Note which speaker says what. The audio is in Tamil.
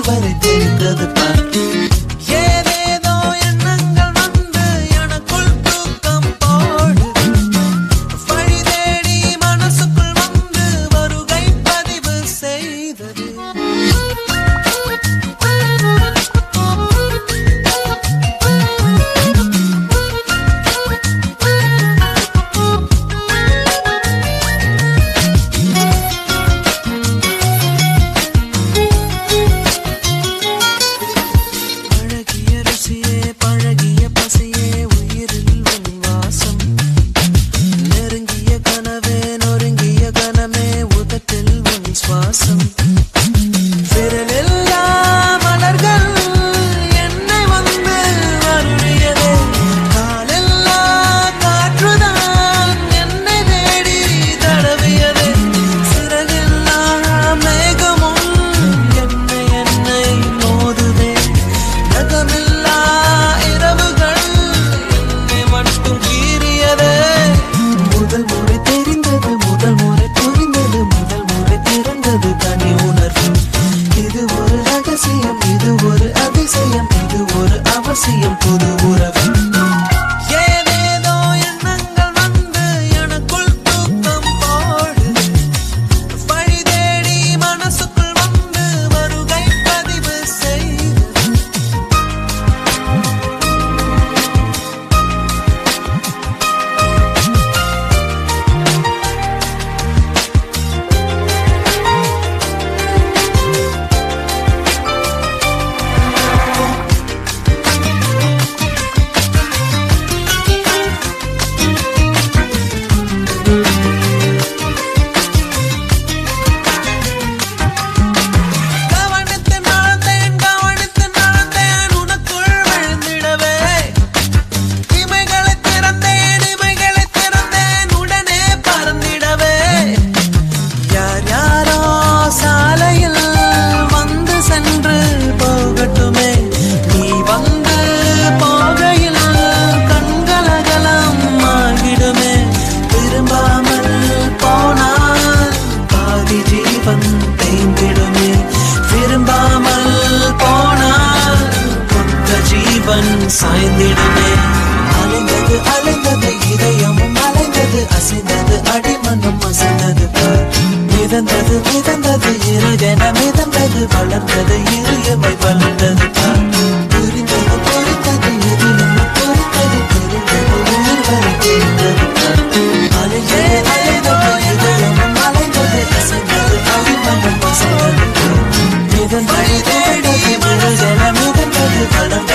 Speaker 1: வரை தெரிந்தது பார். ஏதேதோ எண்ணங்கள் வந்து எனக்குள் தூக்கம் போடுது. வழி தேடி மனசுக்குள் வந்து வருகை பதிவு செய்தது. புது உறவு. ஏதேதோ எண்ணங்கள் வந்து எனக்குள் தூக்கம் போடுது. வழி தேடி மனசுக்குள் வந்து வருகை பதிவு செய்தது. சாய்ந்திடுமே. அலைந்தது அலைந்தது இதயமும் அலைந்தது அசைந்தது அடிமண்ணும் அசைந்தது பார். மிதந்தது மிதந்தது இருகென மிதந்தது வளர்ந்தது இருயமை வளர்ந்தது பார். புரிந்தது புரிந்தது எதிலும் புரிந்தது தெரிந்தது உயிர் வரை தெரிந்தது பார். அலைந்தது அலைந்தது இதயமும் அலைந்தது அசைந்தது அடிமண்ணும் அசைந்தது பார். மிதந்தது மிதந்தது இருகென மிதந்தது வளர்ந்தது